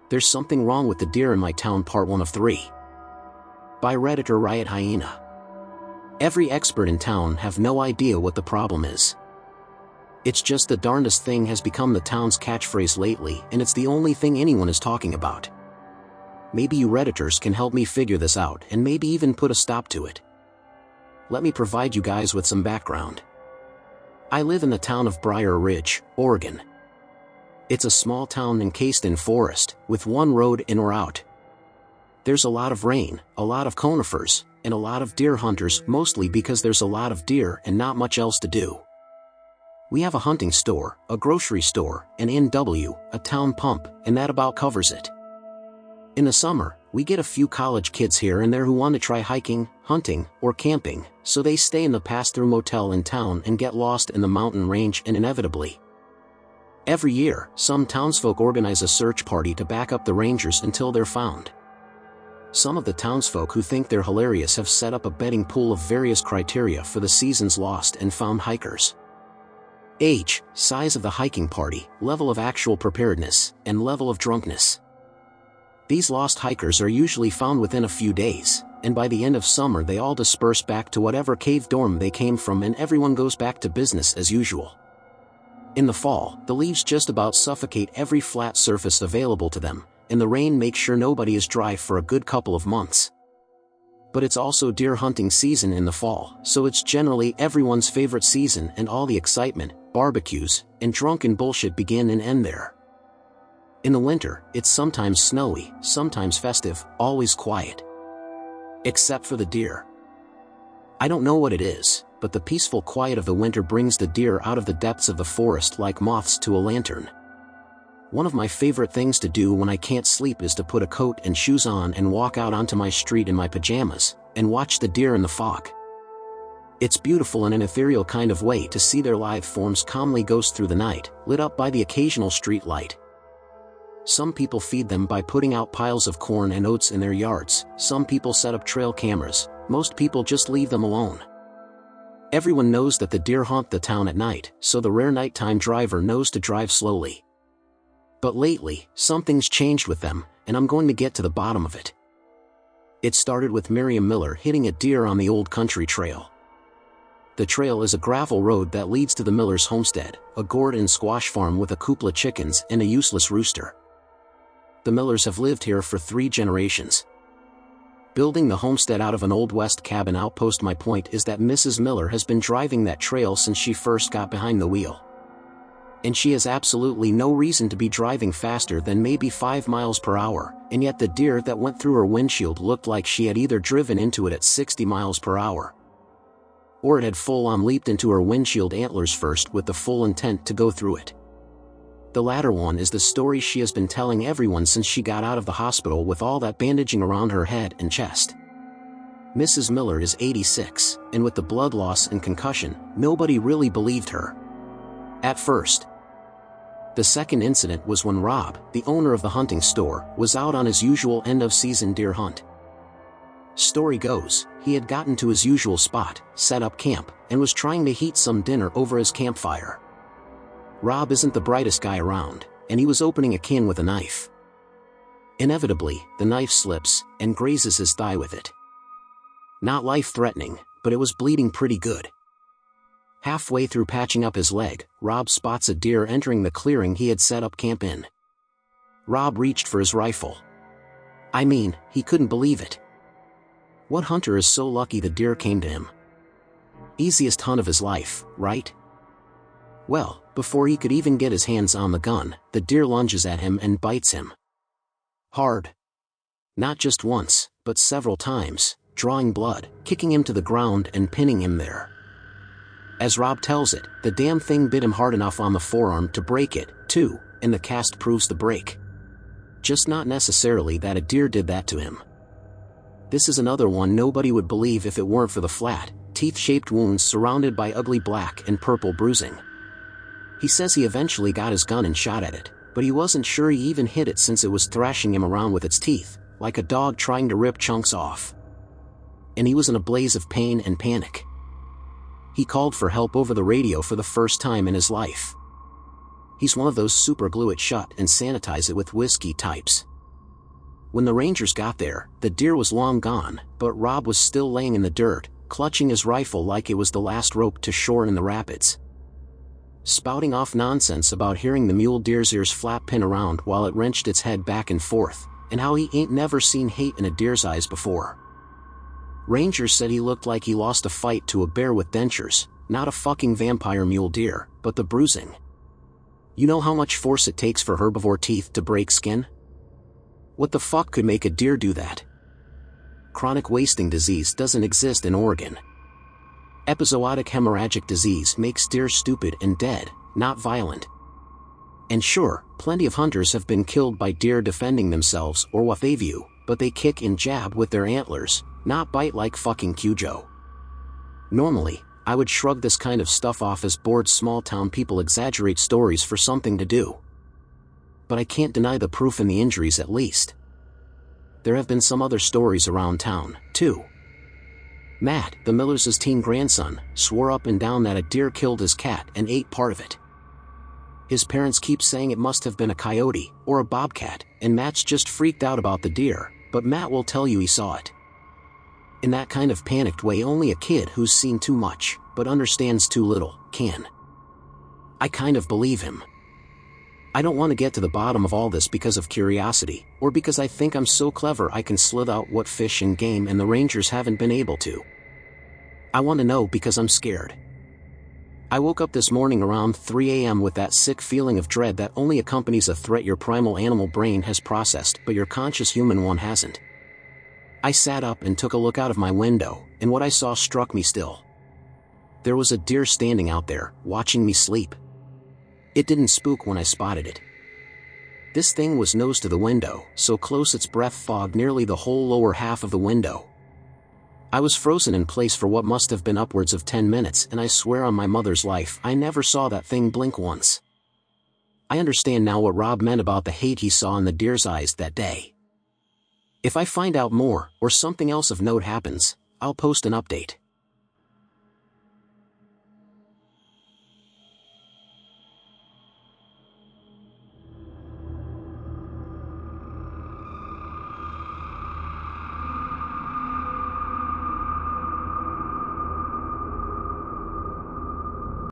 There's Something Wrong with the Deer in My Town Part 1 of 3. By Redditor Riot Hyena. Every expert in town have no idea what the problem is. It's just the darndest thing has become the town's catchphrase lately, and it's the only thing anyone is talking about. Maybe you Redditors can help me figure this out and maybe even put a stop to it. Let me provide you guys with some background. I live in the town of Briar Ridge, Oregon. It's a small town encased in forest, with one road in or out. There's a lot of rain, a lot of conifers, and a lot of deer hunters, mostly because there's a lot of deer and not much else to do. We have a hunting store, a grocery store, an NW, a town pump, and that about covers it. In the summer, we get a few college kids here and there who want to try hiking, hunting, or camping, so they stay in the pass-through motel in town and get lost in the mountain range, and inevitably, every year, some townsfolk organize a search party to back up the rangers until they're found. Some of the townsfolk who think they're hilarious have set up a betting pool of various criteria for the season's lost and found hikers. Age, size of the hiking party, level of actual preparedness, and level of drunkenness. These lost hikers are usually found within a few days, and by the end of summer they all disperse back to whatever cave dorm they came from and everyone goes back to business as usual. In the fall, the leaves just about suffocate every flat surface available to them, and the rain makes sure nobody is dry for a good couple of months. But it's also deer hunting season in the fall, so it's generally everyone's favorite season, and all the excitement, barbecues, and drunken bullshit begin and end there. In the winter, it's sometimes snowy, sometimes festive, always quiet. Except for the deer. I don't know what it is, but the peaceful quiet of the winter brings the deer out of the depths of the forest like moths to a lantern. One of my favorite things to do when I can't sleep is to put a coat and shoes on and walk out onto my street in my pajamas, and watch the deer in the fog. It's beautiful in an ethereal kind of way to see their lithe forms calmly ghost through the night, lit up by the occasional street light. Some people feed them by putting out piles of corn and oats in their yards, some people set up trail cameras, most people just leave them alone. Everyone knows that the deer haunt the town at night, so the rare nighttime driver knows to drive slowly. But lately, something's changed with them, and I'm going to get to the bottom of it. It started with Miriam Miller hitting a deer on the old country trail. The trail is a gravel road that leads to the Miller's homestead, a gourd and squash farm with a coupla chickens and a useless rooster. The Millers have lived here for 3 generations. Building the homestead out of an Old West cabin outpost. My point is that Mrs. Miller has been driving that trail since she first got behind the wheel. And she has absolutely no reason to be driving faster than maybe 5 miles per hour, and yet the deer that went through her windshield looked like she had either driven into it at 60 miles per hour, or it had full-on leaped into her windshield antlers first with the full intent to go through it. The latter one is the story she has been telling everyone since she got out of the hospital with all that bandaging around her head and chest. Mrs. Miller is 86, and with the blood loss and concussion, nobody really believed her at first. The second incident was when Rob, the owner of the hunting store, was out on his usual end-of-season deer hunt. Story goes, he had gotten to his usual spot, set up camp, and was trying to heat some dinner over his campfire. Rob isn't the brightest guy around, and he was opening a can with a knife. Inevitably, the knife slips, and grazes his thigh with it. Not life-threatening, but it was bleeding pretty good. Halfway through patching up his leg, Rob spots a deer entering the clearing he had set up camp in. Rob reached for his rifle. I mean, he couldn't believe it. What hunter is so lucky the deer came to him? Easiest hunt of his life, right? Well, before he could even get his hands on the gun, the deer lunges at him and bites him. Hard. Not just once, but several times, drawing blood, kicking him to the ground and pinning him there. As Rob tells it, the damn thing bit him hard enough on the forearm to break it, too, and the cast proves the break. Just not necessarily that a deer did that to him. This is another one nobody would believe if it weren't for the flat, teeth-shaped wounds surrounded by ugly black and purple bruising. He says he eventually got his gun and shot at it, but he wasn't sure he even hit it since it was thrashing him around with its teeth, like a dog trying to rip chunks off. And he was in a blaze of pain and panic. He called for help over the radio for the first time in his life. He's one of those super glue it shut and sanitize it with whiskey types. When the Rangers got there, the deer was long gone, but Rob was still laying in the dirt, clutching his rifle like it was the last rope to shore in the rapids. Spouting off nonsense about hearing the mule deer's ears flap pin around while it wrenched its head back and forth, and how he ain't never seen hate in a deer's eyes before. Rangers said he looked like he lost a fight to a bear with dentures, not a fucking vampire mule deer, but the bruising. You know how much force it takes for herbivore teeth to break skin? What the fuck could make a deer do that? Chronic wasting disease doesn't exist in Oregon. Episodic hemorrhagic disease makes deer stupid and dead, not violent. And sure, plenty of hunters have been killed by deer defending themselves or what they view, but they kick and jab with their antlers, not bite like fucking Cujo. Normally, I would shrug this kind of stuff off as bored small-town people exaggerate stories for something to do. But I can't deny the proof in the injuries at least. There have been some other stories around town, too. Matt, the Millers' teen grandson, swore up and down that a deer killed his cat and ate part of it. His parents keep saying it must have been a coyote or a bobcat, and Matt's just freaked out about the deer, but Matt will tell you he saw it. In that kind of panicked way only a kid who's seen too much, but understands too little, can. I kind of believe him. I don't want to get to the bottom of all this because of curiosity, or because I think I'm so clever I can sleuth out what fish and game and the Rangers haven't been able to. I want to know because I'm scared. I woke up this morning around 3 a.m. with that sick feeling of dread that only accompanies a threat your primal animal brain has processed but your conscious human one hasn't. I sat up and took a look out of my window, and what I saw struck me still. There was a deer standing out there, watching me sleep. It didn't spook when I spotted it. This thing was nose to the window, so close its breath fogged nearly the whole lower half of the window. I was frozen in place for what must have been upwards of 10 minutes, and I swear on my mother's life I never saw that thing blink once. I understand now what Rob meant about the hate he saw in the deer's eyes that day. If I find out more, or something else of note happens, I'll post an update.